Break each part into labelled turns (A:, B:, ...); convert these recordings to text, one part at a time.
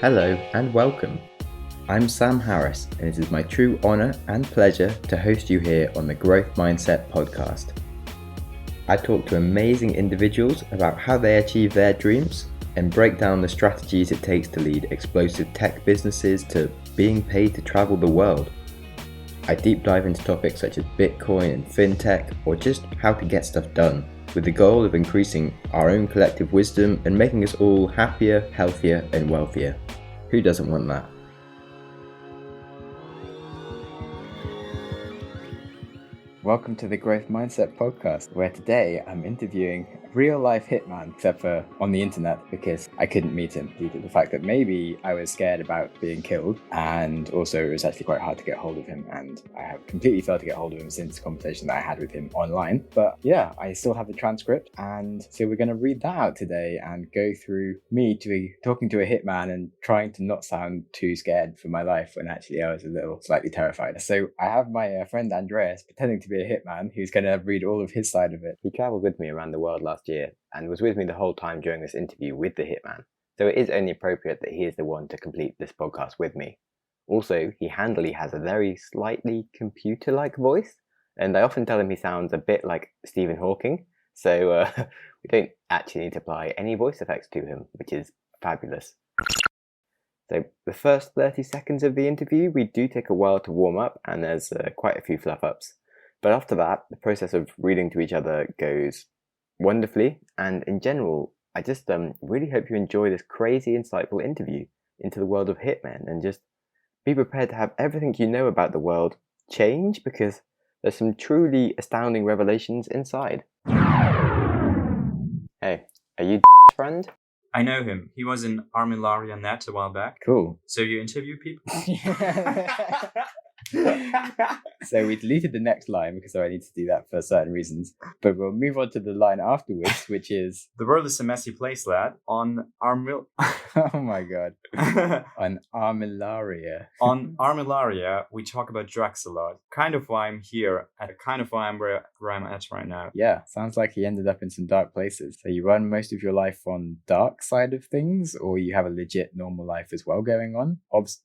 A: Hello and welcome. I'm Sam Harris, and it is my true honour and pleasure to host you here on the Growth Mindset podcast. I talk to amazing individuals about how they achieve their dreams and break down the strategies it takes to lead explosive tech businesses to being paid to travel the world. I deep dive into topics such as Bitcoin and fintech, or just how to get stuff done, with the goal of increasing our own collective wisdom and making us all happier, healthier, and wealthier. Who doesn't want that? Welcome to the Growth Mindset podcast, where today I'm interviewing a real-life hitman, except for on the internet, because I couldn't meet him due to the fact that maybe I was scared about being killed, and also it was actually quite hard to get hold of him, and I have completely failed to get hold of him since the conversation that I had with him online. But yeah, I still have the transcript, and so we're going to read that out today and go through me talking to a hitman and trying to not sound too scared for my life when actually I was a little slightly terrified. So I have my friend Andreas pretending to be a hitman who's going to read all of his side of it. He travelled with me around the world last year and was with me the whole time during this interview with the hitman, so it is only appropriate that he is the one to complete this podcast with me. Also, he handily has a very slightly computer-like voice, and I often tell him he sounds a bit like Stephen Hawking, so we don't actually need to apply any voice effects to him, which is fabulous. So the first 30 seconds of the interview, we do take a while to warm up, and there's quite a few fluff-ups. But after that, the process of reading to each other goes wonderfully, and in general, I just really hope you enjoy this crazy, insightful interview into the world of Hitman, and just be prepared to have everything you know about the world change, because there's some truly astounding revelations inside. Hey, are you friend?
B: I know him. He was in Armillaria Net a while back.
A: Cool.
B: So you interview people?
A: So we deleted the next line because I need to do that for certain reasons. But we'll move on to the line afterwards, which is...
B: The world is a messy place, lad. On
A: Oh my god. On Armillaria.
B: On Armillaria, we talk about drugs a lot. Kind of why I'm here, and kind of why I'm where I'm at right now.
A: Yeah, sounds like he ended up in some dark places. So you run most of your life on dark side of things, or you have a legit normal life as well going on?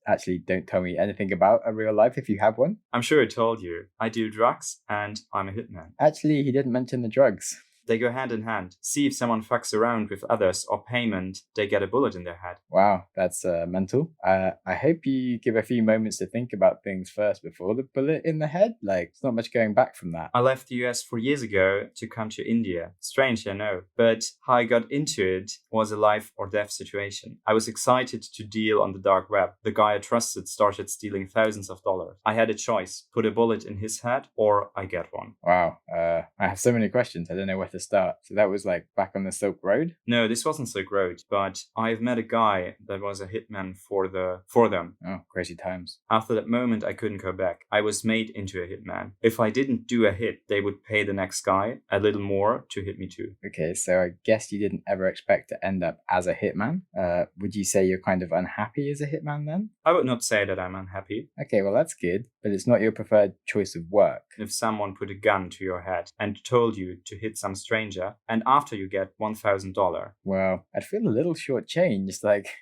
A: Actually, don't tell me anything about a real life if you have one.
B: I'm sure I told you. I do drugs and I'm a hitman.
A: Actually, he didn't mention the drugs.
B: They go hand in hand. See if someone fucks around with others or payment, they get a bullet in their head.
A: Wow, that's mental. I hope you give a few moments to think about things first before the bullet in the head. Like, there's not much going back from that.
B: I left the US 4 years ago to come to India. Strange, I know. But how I got into it was a life or death situation. I was excited to deal on the dark web. The guy I trusted started stealing thousands of dollars. I had a choice, put a bullet in his head or I get one.
A: Wow, I have so many questions. I don't know where to start. So that was like back on the Silk Road?
B: No, this wasn't Silk Road, but I've met a guy that was a hitman for them.
A: Oh, crazy times.
B: After that moment, I couldn't go back. I was made into a hitman. If I didn't do a hit, they would pay the next guy a little more to hit me too.
A: Okay, so I guess you didn't ever expect to end up as a hitman. Would you say you're kind of unhappy as a hitman then?
B: I would not say that I'm unhappy.
A: Okay, well that's good, but it's not your preferred choice of work.
B: If someone put a gun to your head and told you to hit some stranger, and after you get $1,000.
A: Well, I'd feel a little shortchanged,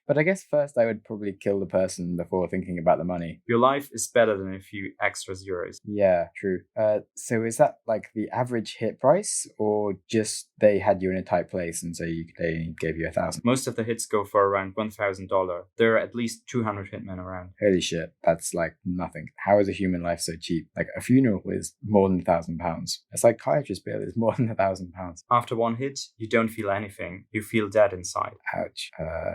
A: but I guess first I would probably kill the person before thinking about the money.
B: Your life is better than a few extra zeros.
A: Yeah, true. So is that like the average hit price, or just they had you in a tight place and so they gave you 1,000?
B: Most of the hits go for around $1,000. There are at least 200 hitmen around.
A: Holy shit, that's like nothing. How is a human life so cheap? Like a funeral is more than £1,000. A psychiatrist bill is more than £1,000.
B: After one hit, you don't feel anything. You feel dead inside.
A: Ouch.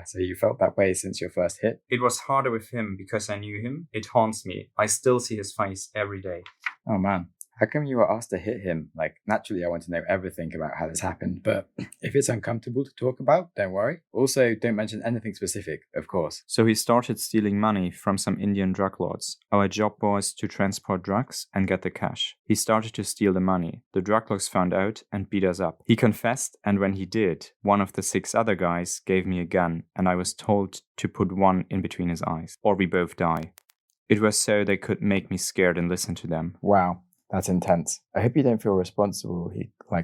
A: So you felt that way since your first hit?
B: It was harder with him because I knew him. It haunts me. I still see his face every day.
A: Oh man. How come you were asked to hit him? Like, naturally, I want to know everything about how this happened, but if it's uncomfortable to talk about, don't worry. Also, don't mention anything specific, of course.
B: So he started stealing money from some Indian drug lords. Our job was to transport drugs and get the cash. He started to steal the money. The drug lords found out and beat us up. He confessed, and when he did, one of the 6 other guys gave me a gun, and I was told to put one in between his eyes, or we both die. It was so they could make me scared and listen to them.
A: Wow. That's intense. I hope you don't feel responsible.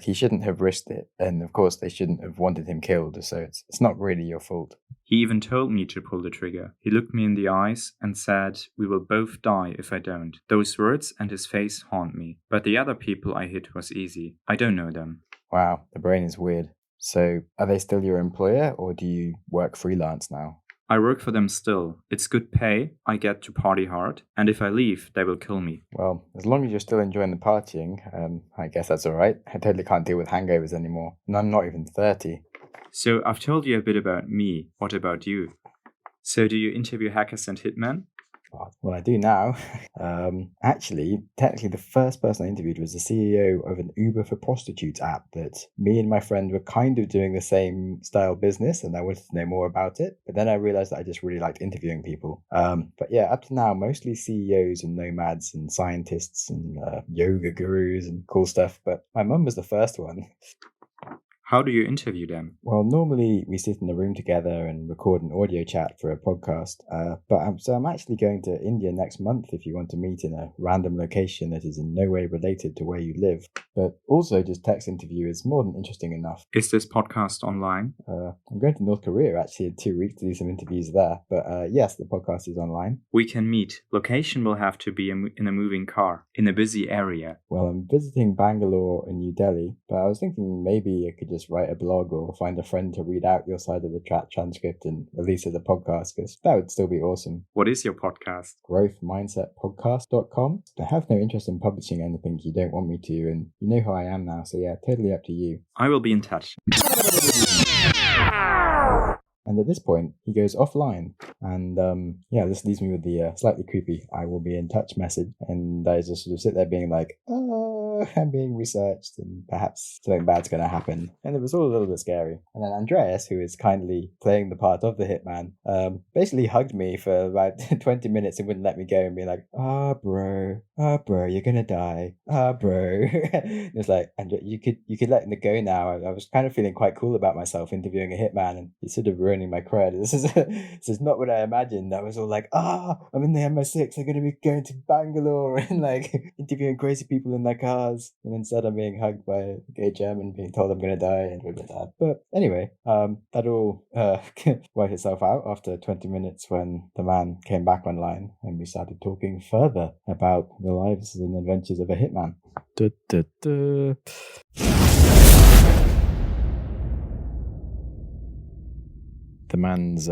A: He shouldn't have risked it. And of course, they shouldn't have wanted him killed. So it's not really your fault.
B: He He even told me to pull the trigger. He looked me in the eyes and said, "We will both die if I don't." Those words and his face haunt me. But the other people I hit was easy. I don't know them.
A: Wow, the brain is weird. So, are they still your employer, or do you work freelance now?
B: I work for them still. It's good pay, I get to party hard, and if I leave, they will kill me.
A: Well, as long as you're still enjoying the partying, I guess that's all right. I totally can't deal with hangovers anymore, and I'm not even 30.
B: So I've told you a bit about me. What about you? So do you interview hackers and hitmen?
A: Well, I do now. Actually, technically, the first person I interviewed was the CEO of an Uber for Prostitutes app that me and my friend were kind of doing the same style business, and I wanted to know more about it. But then I realized that I just really liked interviewing people. But yeah, up to now, mostly CEOs and nomads and scientists and yoga gurus and cool stuff. But my mum was the first one.
B: How do you interview them?
A: Well, normally we sit in a room together and record an audio chat for a podcast. So I'm actually going to India next month if you want to meet in a random location that is in no way related to where you live. But also just text interview is more than interesting enough.
B: Is this podcast online?
A: I'm going to North Korea actually in 2 weeks to do some interviews there. But yes, the podcast is online.
B: We can meet. Location will have to be in a moving car, in a busy area.
A: Well, I'm visiting Bangalore and New Delhi, but I was thinking maybe I could just write a blog or find a friend to read out your side of the chat transcript and release as a podcast, because that would still be awesome.
B: What is your podcast?
A: growthmindsetpodcast.com. I have no interest in publishing anything you don't want me to, and you know who I am now, so yeah, totally up to you.
B: I will be in touch.
A: And at this point, he goes offline. And this leaves me with the slightly creepy "I will be in touch" message. And I just sort of sit there being like, I'm being researched and perhaps something bad's going to happen. And it was all a little bit scary. And then Andreas, who is kindly playing the part of the hitman, basically hugged me for about 20 minutes and wouldn't let me go and be like, bro, you're going to die. Bro. It was like, Andrea, you could let me go now. I was kind of feeling quite cool about myself interviewing a hitman, and it's sort of ruining my cred. This is not what I imagined. I was all like, I'm in the MI6. I'm going to be going to Bangalore and like interviewing crazy people in their cars. And instead I'm being hugged by a gay German, being told I'm going to die and all of that. But anyway, that all worked itself out after 20 minutes when the man came back online and we started talking further about the lives and adventures of a hitman. The man's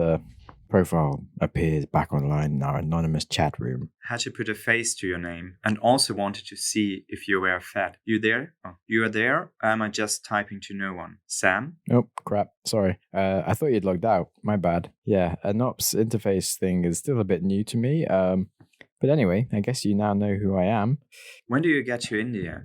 A: profile appears back online in our anonymous chat room.
B: Had to put a face to your name and also wanted to see if you were fat. You there? Oh, you are there? Or am I just typing to no one? Sam?
A: Oh, crap. Sorry. I thought you'd logged out. My bad. Yeah, a NOPS interface thing is still a bit new to me. But anyway, I guess you now know who I am.
B: When do you get to India?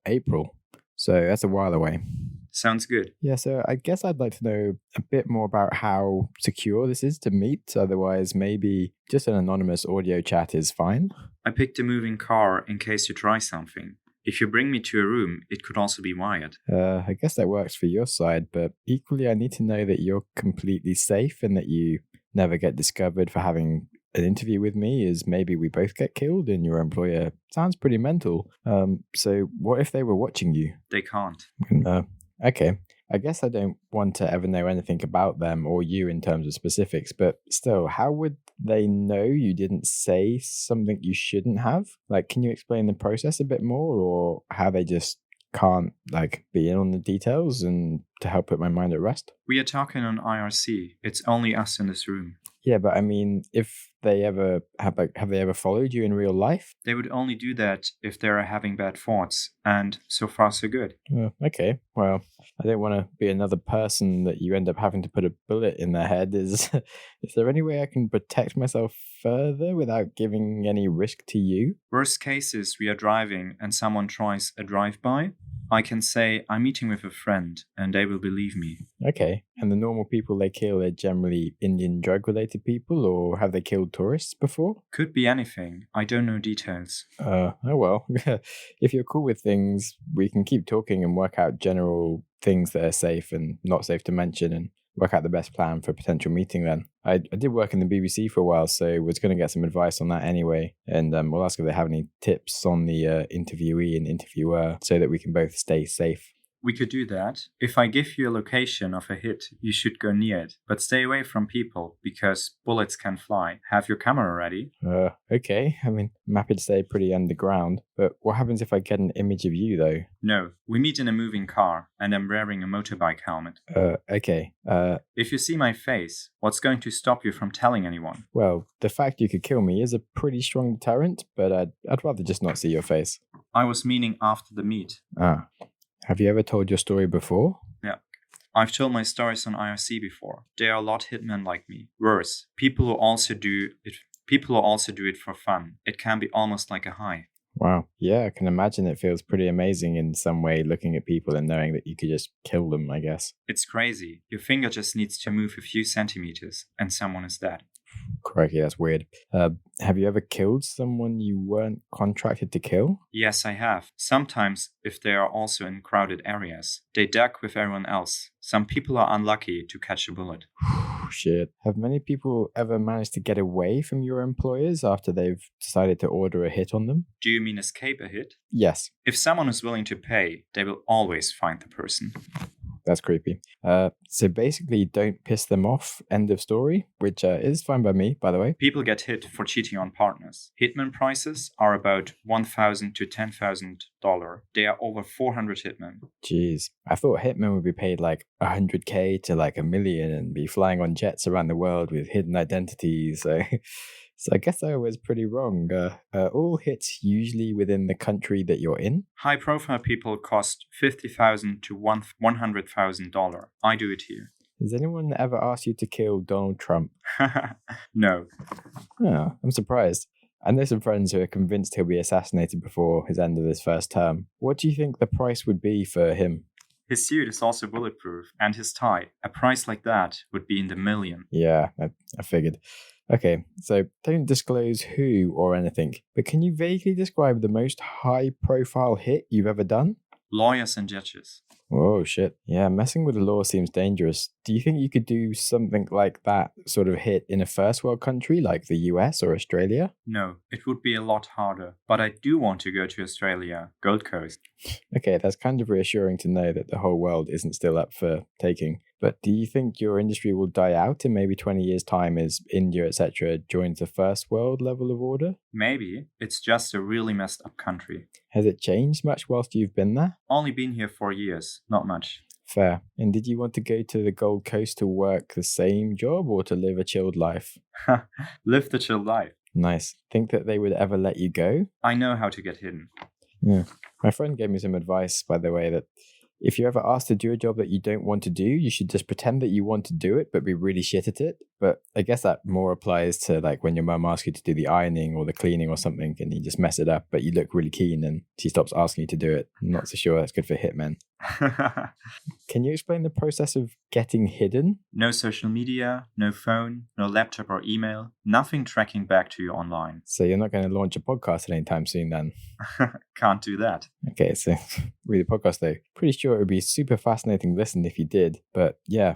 A: April. So that's a while away.
B: Sounds good.
A: Yeah, so I guess I'd like to know a bit more about how secure this is to meet. Otherwise, maybe just an anonymous audio chat is fine.
B: I picked a moving car in case you try something. If you bring me to a room, it could also be wired.
A: I guess that works for your side, but equally I need to know that you're completely safe and that you never get discovered for having an interview with me, as maybe we both get killed and your employer sounds pretty mental. So what if they were watching you?
B: They can't.
A: Okay. I guess I don't want to ever know anything about them or you in terms of specifics, but still, how would they know you didn't say something you shouldn't have? Like, can you explain the process a bit more, or how they just can't be in on the details and to help put my mind at rest?
B: We are talking on IRC. It's only us in this room.
A: Yeah, but I mean, if they ever have they ever followed you in real life?
B: They would only do that if they are having bad thoughts, and so far so good.
A: Okay, well, I don't want to be another person that you end up having to put a bullet in their head. Is there any way I can protect myself further without giving any risk to you?
B: Worst case is we are driving and someone tries a drive-by. I can say I'm meeting with a friend and they will believe me.
A: Okay, and the normal people they kill are generally Indian drug-related people, or have they killed tourists before?
B: Could be anything. I don't know details.
A: Oh well. If you're cool with things, we can keep talking and work out general things that are safe and not safe to mention and work out the best plan for a potential meeting then. I did work in the BBC for a while, so was going to get some advice on that anyway. And we'll ask if they have any tips on the interviewee and interviewer so that we can both stay safe.
B: We could do that. If I give you a location of a hit, you should go near it. But stay away from people, because bullets can fly. Have your camera ready?
A: Okay. I mean, I'm happy to stay pretty underground. But what happens if I get an image of you, though?
B: No. We meet in a moving car, and I'm wearing a motorbike helmet.
A: Okay.
B: If you see my face, what's going to stop you from telling anyone?
A: Well, the fact you could kill me is a pretty strong deterrent, but I'd rather just not see your face.
B: I was meaning after the meet.
A: Ah. Have you ever told your story before?
B: Yeah. I've told my stories on IRC before. There are a lot of hitmen like me. Worse, people who also do it for fun. It can be almost like a high.
A: Wow. Yeah, I can imagine it feels pretty amazing in some way looking at people and knowing that you could just kill them, I guess.
B: It's crazy. Your finger just needs to move a few centimeters and someone is dead.
A: Crikey, that's weird. Have you ever killed someone you weren't contracted to kill?
B: Yes, I have. Sometimes, if they are also in crowded areas. They duck with everyone else. Some people are unlucky to catch a bullet.
A: Shit. Have many people ever managed to get away from your employers after they've decided to order a hit on them?
B: Do you mean escape a hit?
A: Yes.
B: If someone is willing to pay, they will always find the person.
A: That's creepy. So basically, don't piss them off. End of story, which is fine by me, by the way.
B: People get hit for cheating on partners. Hitman prices are about $1,000 to $10,000. There are over 400 hitmen.
A: Jeez, I thought hitmen would be paid like 100K to like $1 million and be flying on jets around the world with hidden identities. So I guess I was pretty wrong. All hits usually within the country that you're in?
B: High-profile people cost $50,000 to $100,000. I do it here.
A: Has anyone ever asked you to kill Donald Trump?
B: No.
A: Oh, I'm surprised. I know some friends who are convinced he'll be assassinated before his end of his first term. What do you think the price would be for him?
B: His suit is also bulletproof, and his tie. A price like that would be in the million.
A: Yeah, I figured. Okay, so don't disclose who or anything, but can you vaguely describe the most high-profile hit you've ever done?
B: Lawyers and judges.
A: Oh, shit. Yeah, messing with the law seems dangerous. Do you think you could do something like that sort of hit in a first world country like the US or Australia?
B: No, it would be a lot harder. But I do want to go to Australia, Gold Coast.
A: Okay, that's kind of reassuring to know that the whole world isn't still up for taking. But do you think your industry will die out in maybe 20 years' time as India, etc., joins the first world level of order?
B: Maybe. It's just a really messed up country.
A: Has it changed much whilst you've been there?
B: Only been here 4 years, not much.
A: Fair. And did you want to go to the Gold Coast to work the same job or to live a chilled life?
B: Live the chill life.
A: Nice. Think that they would ever let you go?
B: I know how to get hidden.
A: Yeah. My friend gave me some advice, by the way, that if you're ever asked to do a job that you don't want to do, you should just pretend that you want to do it, but be really shit at it. But I guess that more applies to like when your mum asks you to do the ironing or the cleaning or something and you just mess it up, but you look really keen and she stops asking you to do it. I'm not so sure that's good for hitmen. Can you explain the process of getting hidden?
B: No social media, no phone, no laptop or email, nothing tracking back to you online.
A: So you're not going to launch a podcast anytime soon then?
B: Can't do that.
A: Okay, so really podcast though. Pretty sure it would be super fascinating to listen if you did. But yeah,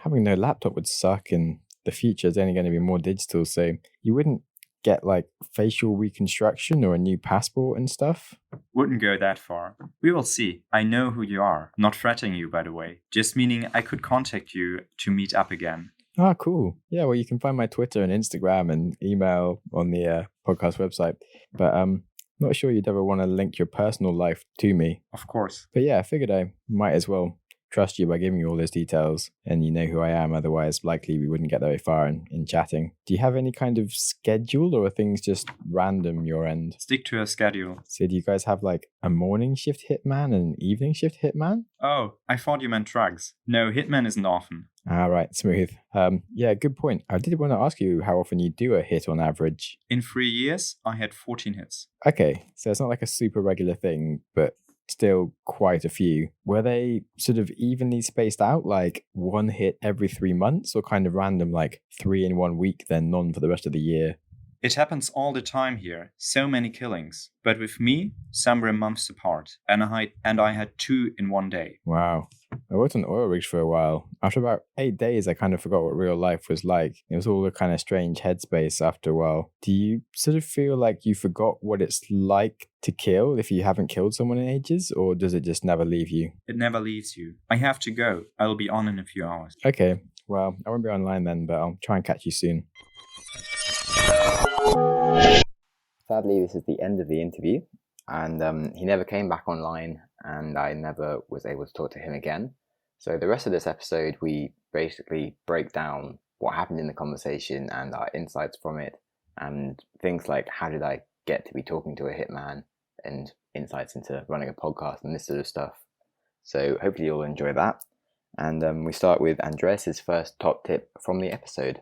A: having no laptop would suck and the future is only going to be more digital. So you wouldn't get like facial reconstruction or a new passport and stuff?
B: Wouldn't go that far. We will see. I know who you are. Not threatening you, by the way. Just meaning I could contact you to meet up again.
A: Ah, cool. Yeah, well, you can find my Twitter and Instagram and email on the podcast website. But not sure you'd ever want to link your personal life to me.
B: Of course.
A: But yeah, I figured I might as well trust you by giving you all those details and you know who I am. Otherwise, likely we wouldn't get very far in chatting. Do you have any kind of schedule or are things just random your end?
B: Stick to a schedule.
A: So do you guys have like a morning shift hitman and an evening shift hitman?
B: Oh, I thought you meant drugs. No, hitman isn't often.
A: All right, smooth. Yeah, good point. I did want to ask you how often you do a hit on average.
B: In 3 years, I had 14 hits.
A: Okay, so it's not like a super regular thing, but still quite a few. Were they sort of evenly spaced out, like one hit every 3 months, or kind of random, like 3 in 1 week, then none for the rest of the year?
B: It happens all the time here. So many killings. But with me, some were months apart. And I had 2 in one day.
A: Wow. I worked on oil rigs for a while. After about 8 days, I kind of forgot what real life was like. It was all a kind of strange headspace after a while. Do you sort of feel like you forgot what it's like to kill if you haven't killed someone in ages, or does it just never leave you?
B: It never leaves you. I have to go. I'll be on in a few hours.
A: Okay, well, I won't be online then, but I'll try and catch you soon. Sadly, this is the end of the interview, and he never came back online, and I never was able to talk to him again. So the rest of this episode, we basically break down what happened in the conversation and our insights from it, and things like how did I get to be talking to a hitman, and insights into running a podcast and this sort of stuff. So hopefully you'll enjoy that. And we start with Andreas' first top tip from the episode.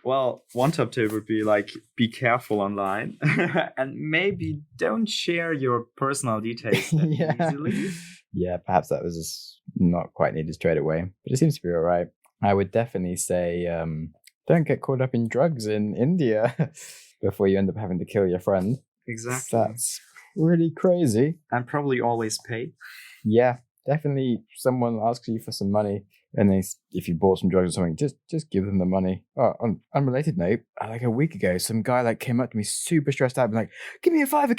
B: Well, one top tip would be like, be careful online and maybe don't share your personal details that easily.
A: Yeah, perhaps that was just not quite needed straight away, but it seems to be all right. I would definitely say don't get caught up in drugs in India before you end up having to kill your friend.
B: Exactly.
A: That's really crazy.
B: And probably always pay.
A: Yeah, definitely someone asks you for some money, and if you bought some drugs or something, just give them the money. Oh, on unrelated note, like a week ago, some guy came up to me super stressed out, and like, give me a fiver,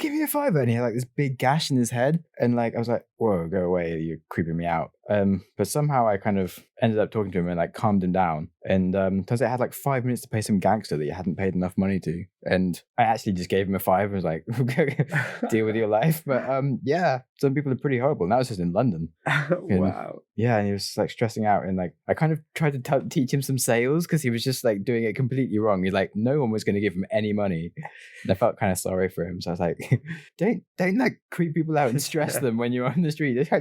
A: and he had like this big gash in his head, and like I was like, whoa, go away, you're creeping me out. But somehow I kind of ended up talking to him and like calmed him down. And turns out I had like 5 minutes to pay some gangster that you hadn't paid enough money to. And I actually just gave him a fiver. I was like, deal with your life. But yeah, some people are pretty horrible. And that was just in London.
B: Wow.
A: Yeah, and he was like stressing out. And like I kind of tried to teach him some sales because he was just like doing it completely wrong. He's like, no one was going to give him any money. And I felt kind of sorry for him. So I was like, don't like creep people out and stress them when you're on the street. Just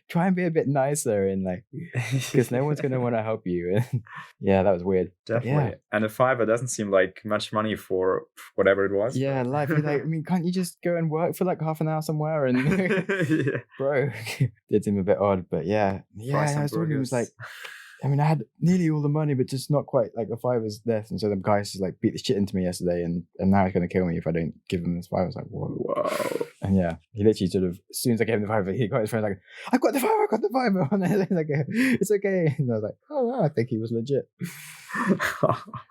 A: try and be a bit nicer, and like, because no one's going to want to help you. Yeah, that was weird.
B: Definitely.
A: Yeah.
B: And a fiver doesn't seem like much money for whatever it was.
A: Yeah, life. You're like, I mean, can't you just go and work for like half an hour somewhere? And
B: Yeah.
A: Bro, did seem a bit odd, but yeah. I was talking. It was like, I mean, I had nearly all the money, but just not quite like a fiver's left. And so the guy just like beat the shit into me yesterday, and now he's going to kill me if I don't give him this fiver. I was like, whoa. And yeah, he literally sort of, as soon as I gave him the fiver, he got his friend like, I've got the fiver. And then like, it's okay. And I was like, oh, wow, I think he was legit.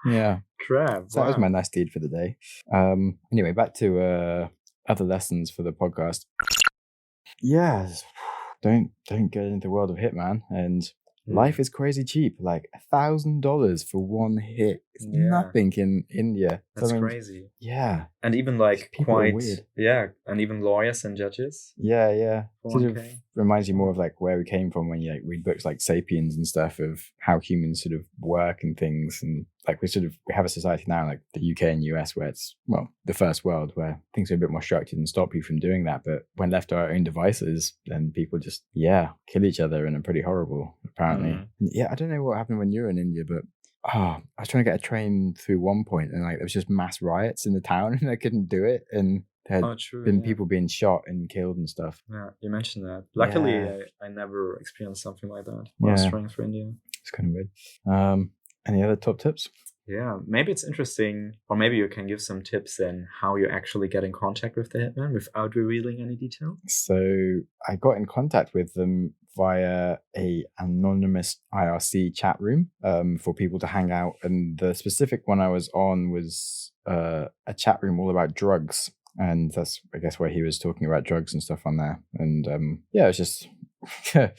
A: Yeah.
B: Crap.
A: So that was my nice deed for the day. Anyway, back to other lessons for the podcast. Yeah, don't get into the world of Hitman, and life is crazy cheap. Like $1,000 for one hit. It's nothing in India.
B: That's crazy.
A: Yeah.
B: And even like
A: people are weird.
B: Yeah. And even lawyers and judges.
A: Yeah. Sort of
B: 1K.
A: reminds you more of like where we came from when you like read books like Sapiens and stuff, of how humans sort of work and things. And like we have a society now like the UK and US where it's, well, the first world where things are a bit more structured and stop you from doing that. But when left to our own devices, then people just, kill each other and are pretty horrible, apparently. Yeah, I don't know what happened when you were in India, but I was trying to get a train through one point, and like there was just mass riots in the town and I couldn't do it. And there had been people being shot and killed and stuff.
B: Yeah, you mentioned that. Luckily, I never experienced something like that while I was traveling through India.
A: It's kind of weird. Any other top tips?
B: Yeah, maybe it's interesting, or maybe you can give some tips in how you actually get in contact with the hitman without revealing any detail.
A: So I got in contact with them via a anonymous IRC chat room for people to hang out. And the specific one I was on was a chat room all about drugs. And that's, I guess, where he was talking about drugs and stuff on there. And it was just a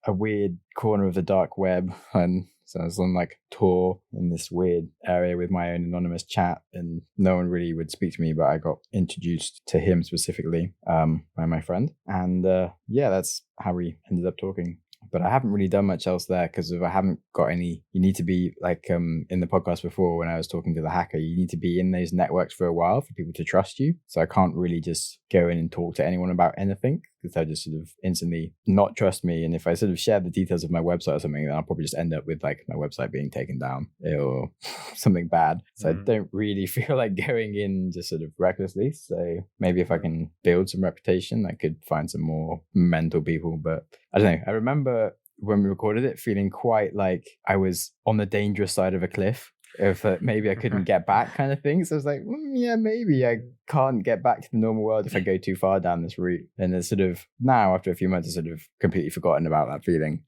A: weird corner of the dark web. And so I was on like tour in this weird area with my own anonymous chat, and no one really would speak to me, but I got introduced to him specifically by my friend. And that's how we ended up talking. But I haven't really done much else there because I haven't got any. You need to be like in the podcast before when I was talking to the hacker, you need to be in those networks for a while for people to trust you. So I can't really just go in and talk to anyone about anything because they'll just sort of instantly not trust me. And if I sort of share the details of my website or something, then I'll probably just end up with like my website being taken down or something bad. So I don't really feel like going in just sort of recklessly. So maybe if I can build some reputation, I could find some more mental people. But I don't know. I remember when we recorded it feeling quite like I was on the dangerous side of a cliff. if maybe I couldn't get back kind of thing. So I was like, yeah, maybe I can't get back to the normal world if I go too far down this route. And it's sort of now, after a few months, I've sort of completely forgotten about that feeling.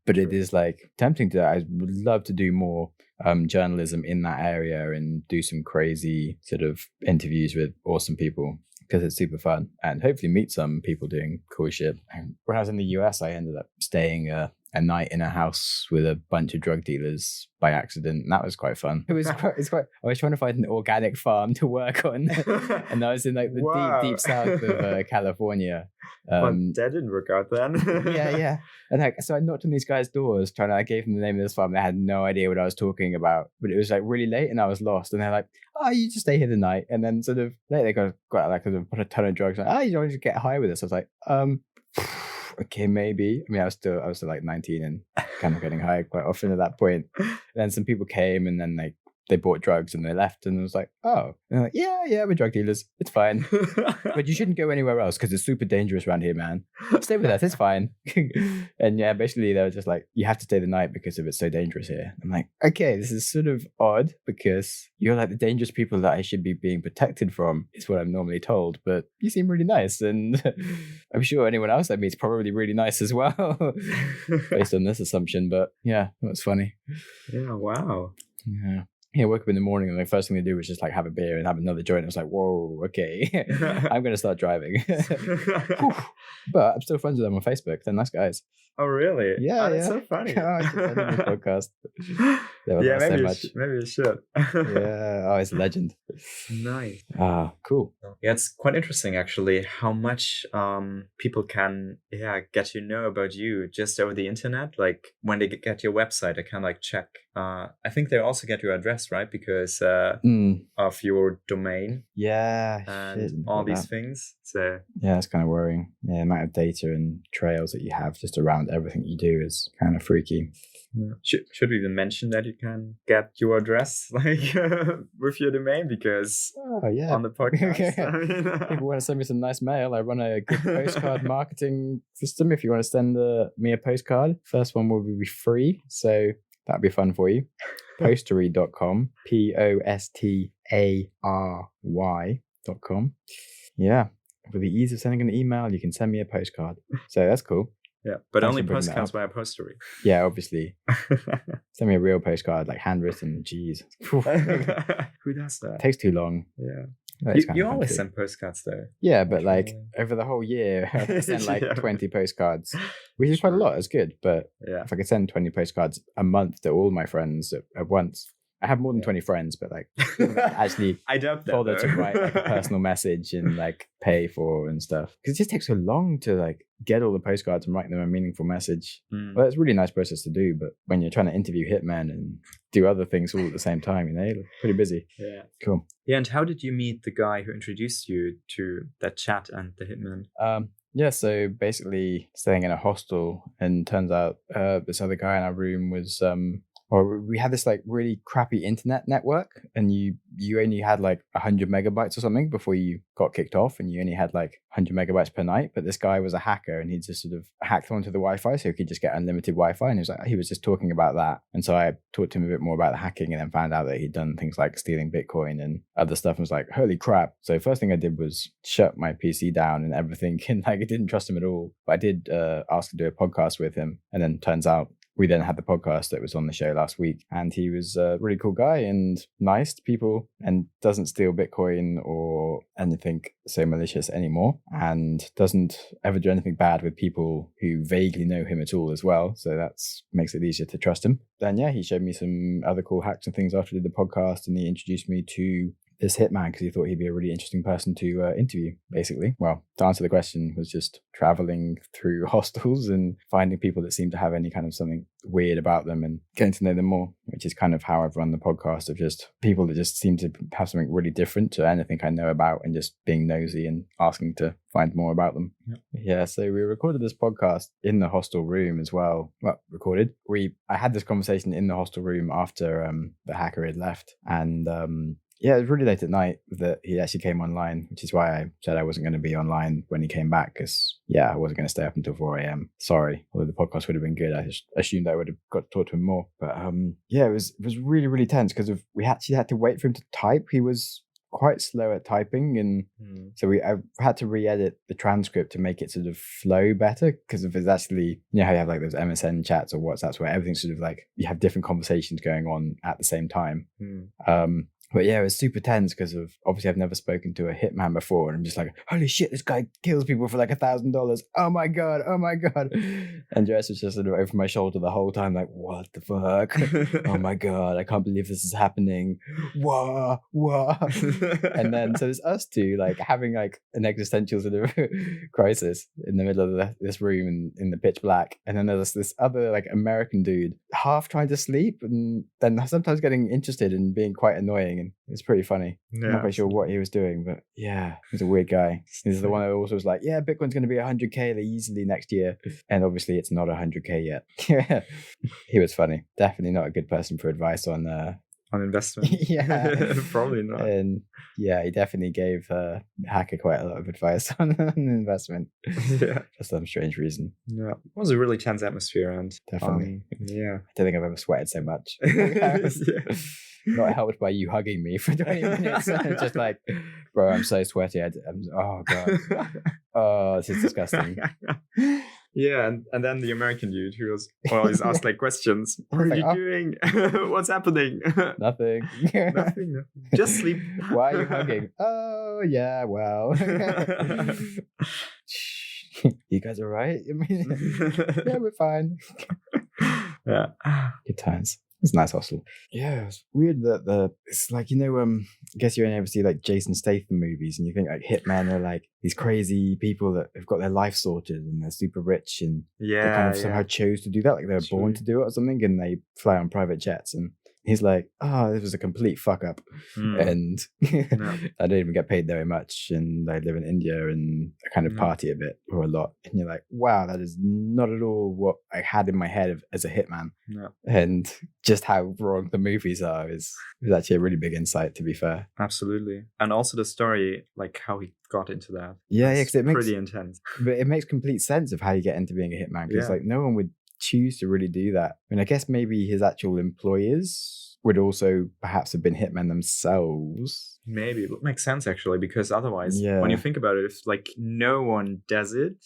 A: But it is like tempting to. I would love to do more journalism in that area and do some crazy sort of interviews with awesome people, because it's super fun, and hopefully meet some people doing cool shit. And when I was in the US, I ended up staying a night in a house with a bunch of drug dealers by accident, and that was quite fun. It's quite. I was trying to find an organic farm to work on, and I was in like the deep south of California.
B: Well, that didn't work out then.
A: yeah. And like, so I knocked on these guys' doors, I gave them the name of this farm. They had no idea what I was talking about, but it was like really late, and I was lost. And they're like, "Oh, you just stay here the night." And then sort of later they got like put a ton of drugs. Like, "Oh, you don't just get high with us." I was like, okay, maybe. I mean, I was still like 19 and kind of getting high quite often at that point. And then some people came, and then like they bought drugs and they left, and I was like, oh, and they're like, yeah, we're drug dealers. It's fine, but you shouldn't go anywhere else because it's super dangerous around here, man. Stay with us, it's fine. And yeah, basically they were just like, you have to stay the night because of it's so dangerous here. I'm like, okay, this is sort of odd because you're like the dangerous people that I should be being protected from, is what I'm normally told, but you seem really nice, and I'm sure anyone else I meet is probably really nice as well, based on this assumption. But yeah, that's funny.
B: Yeah, wow.
A: Yeah, wake up in the morning and the first thing they do was just like have a beer and have another joint. I was like, whoa, okay, I'm going to start driving. But I'm still friends with them on Facebook. They're nice guys.
B: Oh, really?
A: Yeah,
B: that's so funny.
A: I just ended the podcast.
B: Yeah, maybe you should.
A: Yeah, it's a legend.
B: Nice.
A: Cool.
B: Yeah, it's quite interesting actually how much people can get to know about you just over the internet. Like when they get your website, they can like check. I think they also get your address, right? Because of your domain.
A: Yeah.
B: And all these things. So
A: yeah, it's kind of worrying. Yeah, the amount of data and trails that you have just around everything you do is kind of freaky.
B: Yeah. Should we even mention that you can get your address like with your domain, because on the podcast I mean,
A: people want to send me some nice mail. I run a good postcard marketing system. If you want to send me a postcard, first one will be free, so that'd be fun for you. Postery.com, postary.com. Yeah, with the ease of sending an email, you can send me a postcard, so that's cool.
B: Yeah, but only postcards by Postery.
A: Yeah, obviously. Send me a real postcard, like handwritten. Jeez.
B: Who does that?
A: Takes too long.
B: Yeah. You always send postcards though.
A: Yeah, but like over the whole year, I sent like 20 postcards, which is quite a lot. It's good, but if I could send 20 postcards a month to all my friends at once. I have more than 20 friends, but like actually
B: I doubt that,
A: bother to write like a personal message and like pay for and stuff, because it just takes so long to like get all the postcards and write them a meaningful message. Well, it's a really nice process to do, but when you're trying to interview Hitman and do other things all at the same time, you're pretty busy.
B: Yeah.
A: Cool.
B: Yeah, and how did you meet the guy who introduced you to that chat and the Hitman?
A: Yeah, so basically staying in a hostel, and turns out this other guy in our room was we had this like really crappy internet network, and you only had like 100 megabytes or something before you got kicked off, and you only had like 100 megabytes per night. But this guy was a hacker, and he just sort of hacked onto the Wi-Fi so he could just get unlimited Wi-Fi, and he was just talking about that. And so I talked to him a bit more about the hacking, and then found out that he'd done things like stealing Bitcoin and other stuff, and was like, holy crap. So first thing I did was shut my PC down and everything, and like I didn't trust him at all. But I did ask to do a podcast with him, and then turns out we then had the podcast that was on the show last week, and he was a really cool guy and nice to people, and doesn't steal Bitcoin or anything so malicious anymore, and doesn't ever do anything bad with people who vaguely know him at all as well. So that's makes it easier to trust him. Then he showed me some other cool hacks and things after we did the podcast, and he introduced me to this Hitman because he thought he'd be a really interesting person to interview, basically. Well, to answer the question, was just traveling through hostels and finding people that seem to have any kind of something weird about them and getting to know them more, which is kind of how I've run the podcast, of just people that just seem to have something really different to anything I know about, and just being nosy and asking to find more about them. Yeah, so we recorded this podcast in the hostel room as well. I had this conversation in the hostel room after the hacker had left, and Yeah, it was really late at night that he actually came online, which is why I said I wasn't going to be online when he came back, because, yeah, I wasn't going to stay up until 4 a.m. Sorry. Although the podcast would have been good. I just assumed I would have got to talk to him more. But yeah, it was really, really tense because we actually had to wait for him to type. He was quite slow at typing, and so I had to re-edit the transcript to make it sort of flow better, because if it's actually, you know how you have like those MSN chats or WhatsApps where everything's sort of like you have different conversations going on at the same time. But yeah, it was super tense because of obviously I've never spoken to a hitman before, and I'm just like, holy shit, this guy kills people for like $1,000. Oh my god, oh my god. Andreas was just sort of over my shoulder the whole time, like, what the fuck? Oh my god, I can't believe this is happening. Whoa. And then so it's us two like having like an existential sort of crisis in the middle of this room in the pitch black. And then there's this other like American dude half trying to sleep and then sometimes getting interested and being quite annoying. And it's pretty funny. Yeah, I'm not quite sure what he was doing, but yeah, he's a weird guy. He's the one that also was like, yeah, Bitcoin's going to be 100K easily next year. And obviously it's not 100K yet. He was funny. Definitely not a good person for advice on
B: investment.
A: Yeah.
B: Probably not.
A: And yeah, he definitely gave Hacker quite a lot of advice on investment.
B: Yeah.
A: For some strange reason.
B: Yeah. It was a really tense atmosphere, and
A: definitely.
B: Yeah.
A: I don't think I've ever sweated so much.
B: Yeah.
A: Not helped by you hugging me for 20 minutes. Just like, bro, I'm so sweaty. Oh god. Oh, this is disgusting.
B: Yeah, and then the American dude who was always asked like questions. What are you doing? What's happening?
A: Nothing.
B: Nothing. Just sleep.
A: Why are you hugging? Oh yeah, well. You guys all right? I mean, yeah, we're fine.
B: Yeah.
A: Good times. It's a nice hostel. Yeah, it's weird that it's like, I guess you only ever see like Jason Statham movies and you think like hitmen are like these crazy people that have got their life sorted and they're super rich and they kind of somehow chose to do that. Like they were born to do it or something, and they fly on private jets. And he's like, this was a complete fuck up. And I don't even get paid very much. And I live in India and I kind of party a bit or a lot. And you're like, wow, that is not at all what I had in my head as a hitman.
B: No.
A: And just how wrong the movies are is actually a really big insight, to be fair.
B: Absolutely. And also the story, like how he got into that.
A: Yeah, because it makes
B: pretty intense.
A: But it makes complete sense of how you get into being a hitman, because like no one would choose to really do that. I mean, I guess maybe his actual employers would also perhaps have been hitmen themselves.
B: Maybe. It makes sense actually, because otherwise, when you think about it, if like no one does it,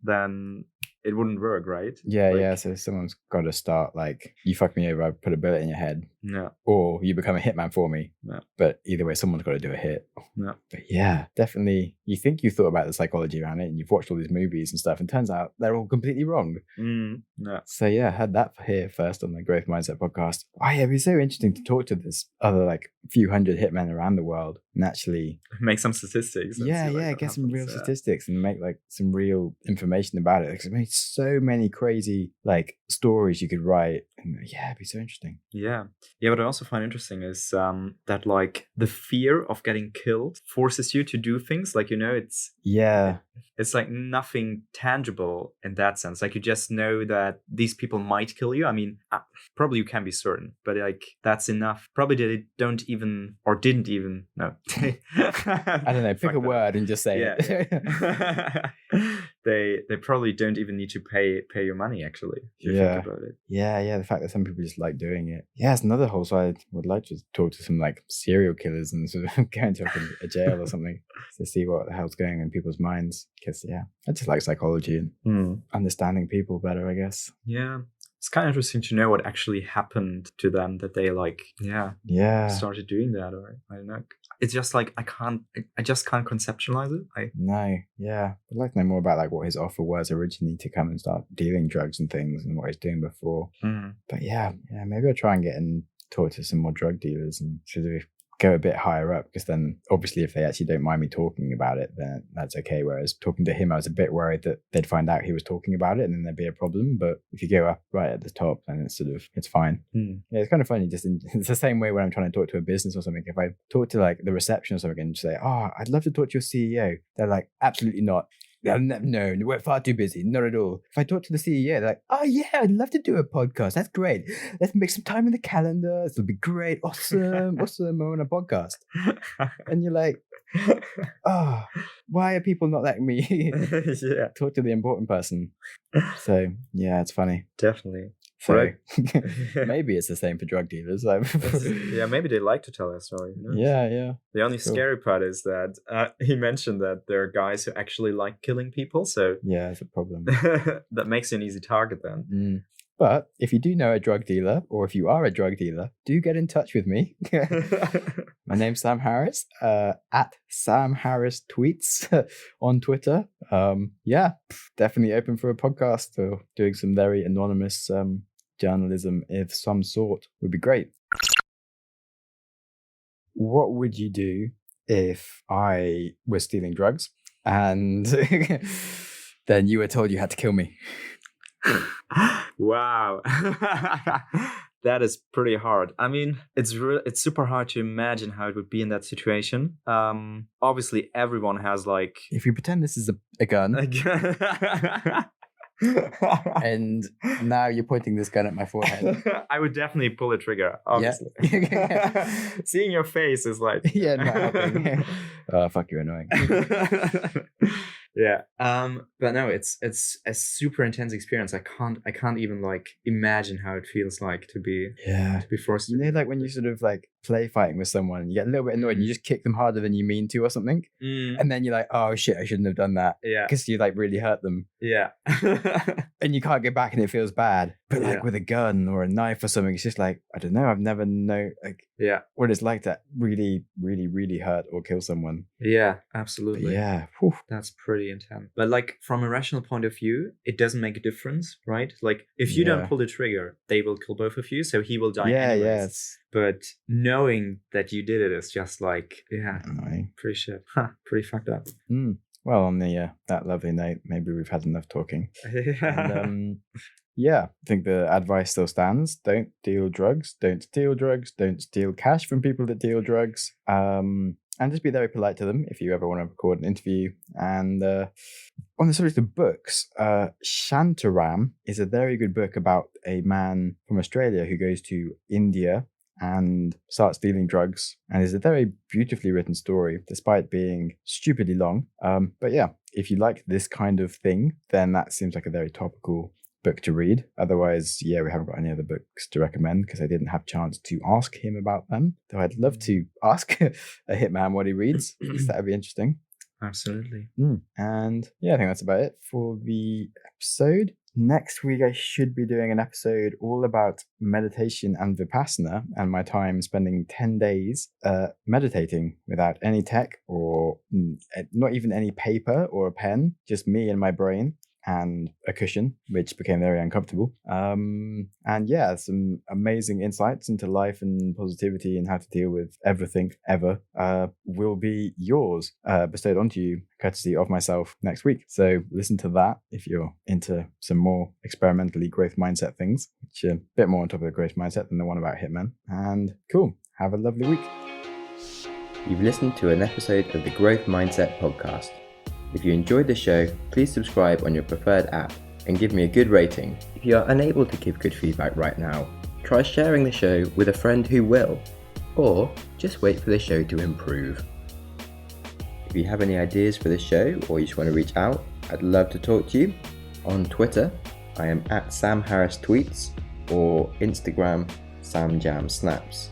B: then it wouldn't work, right?
A: Yeah, so someone's got to start like, you fuck me over, I put a bullet in your head.
B: No.
A: Or you become a hitman for me.
B: No.
A: But either way, someone's got to do a hit.
B: No.
A: But yeah, definitely, you think you thought about the psychology around it and you've watched all these movies and stuff, and turns out they're all completely wrong.
B: No.
A: So yeah, I had that here first on the Growth Mindset podcast. Oh yeah, it'd be so interesting to talk to this other like few hundred hitmen around the world and actually
B: make some statistics.
A: Get some real statistics and make like some real information about it. Because I mean, so many crazy like stories you could write, and yeah, it'd be so interesting.
B: Yeah, what I also find interesting is that like the fear of getting killed forces you to do things like, it's like nothing tangible in that sense. Like you just know that these people might kill you. I mean, probably you can be certain, but like that's enough. Probably they don't even or didn't even know.
A: I don't know. Pick a word and just say
B: it. They probably don't even need to pay your money actually. If you think about it.
A: Yeah. The fact that some people just like doing it. Yeah, it's another whole side. I would like to talk to some like serial killers and sort of go into a jail or something to see what the hell's going on in people's minds. Because I just like psychology and understanding people better, I guess.
B: Yeah. It's kind of interesting to know what actually happened to them that they like, started doing that, or I don't know. It's just like I just can't conceptualize it.
A: No, yeah. I'd like to know more about like what his offer was originally to come and start dealing drugs and things and what he's doing before. But yeah, maybe I'll try and get and talk to some more drug dealers and sort of go a bit higher up, because then obviously if they actually don't mind me talking about it, then that's okay. Whereas talking to him, I was a bit worried that they'd find out he was talking about it and then there'd be a problem. But if you go up right at the top, then it's fine. Yeah, it's kind of funny. It's the same way when I'm trying to talk to a business or something. If I talk to like the reception or something and say, I'd love to talk to your CEO, they're like, absolutely not. No, we're far too busy. Not at all. If I talk to the CEO, they're like, oh yeah, I'd love to do a podcast. That's great. Let's make some time in the calendar. It'll be great. Awesome. I'm on a podcast. And you're like, oh, why are people not letting me talk to the important person? So yeah, it's funny.
B: Definitely.
A: So
B: Right.
A: maybe it's the same for drug dealers.
B: Yeah, maybe they like to tell their story.
A: Yeah.
B: The only scary part is that he mentioned that there are guys who actually like killing people. So
A: yeah, it's a problem.
B: That makes you an easy target then.
A: But if you do know a drug dealer, or if you are a drug dealer, do get in touch with me. My name's Sam Harris, at Sam Harris Tweets on Twitter. Yeah, definitely open for a podcast or doing some very anonymous journalism of some sort would be great. What would you do if I was stealing drugs and then you were told you had to kill me?
B: Wow. That is pretty hard. I mean, it's super hard to imagine how it would be in that situation. Obviously, everyone has like...
A: If you pretend this is a gun, and now you're pointing this gun at my forehead.
B: I would definitely pull the trigger, obviously.
A: Yeah.
B: Seeing your face is like...
A: yeah, not helping. Oh, fuck, you're annoying.
B: Yeah. But no, it's a super intense experience. I can't even like imagine how it feels like to be forced.
A: You know, like when you sort of like play fighting with someone and you get a little bit annoyed and you just kick them harder than you mean to or something. And then you're like, oh shit, I shouldn't have done that.
B: Yeah.
A: Because you like really hurt them.
B: Yeah.
A: And you can't get back and it feels bad. But like with a gun or a knife or something, it's just like, I don't know, I've never known like what it's like to really, really, really hurt or kill someone.
B: Yeah, absolutely.
A: But yeah. Whew.
B: That's pretty intense. But like from a rational point of view, it doesn't make a difference, right? Like if you don't pull the trigger, they will kill both of you, so he will die anyways.
A: Yes.
B: But knowing that you did it is just like,
A: annoying.
B: Pretty shit. Pretty fucked up.
A: Well, on the that lovely note, maybe we've had enough talking. And, I think the advice still stands. Don't deal drugs. Don't steal drugs. Don't steal cash from people that deal drugs. And just be very polite to them if you ever want to record an interview. And on the subject of books, Shantaram is a very good book about a man from Australia who goes to India and starts dealing drugs, and is a very beautifully written story despite being stupidly long. But yeah, if you like this kind of thing, then that seems like a very topical book to read. Otherwise, we haven't got any other books to recommend because I didn't have a chance to ask him about them, though I'd love to ask a hitman what he reads because that would be interesting.
B: Absolutely.
A: And I think that's about it for the episode. Next week, I should be doing an episode all about meditation and Vipassana and my time spending 10 days meditating without any tech or not even any paper or a pen, just me and my brain and a cushion, which became very uncomfortable. And some amazing insights into life and positivity and how to deal with everything ever will be yours, bestowed onto you, courtesy of myself next week. So listen to that if you're into some more experimentally growth mindset things, which are a bit more on top of the growth mindset than the one about Hitman. And cool. Have a lovely week.
C: You've listened to an episode of the Growth Mindset podcast. If you enjoyed the show, please subscribe on your preferred app and give me a good rating. If you are unable to give good feedback right now, try sharing the show with a friend who will, or just wait for the show to improve. If you have any ideas for the show or you just want to reach out, I'd love to talk to you. On Twitter, I am at Sam Harris Tweets, or Instagram, SamJamSnaps.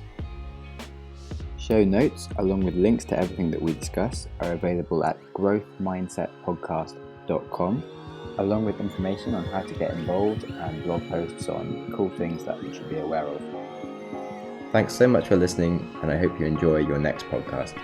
C: Show notes, along with links to everything that we discuss, are available at growthmindsetpodcast.com, along with information on how to get involved and blog posts on cool things that you should be aware of. Thanks so much for listening, and I hope you enjoy your next podcast.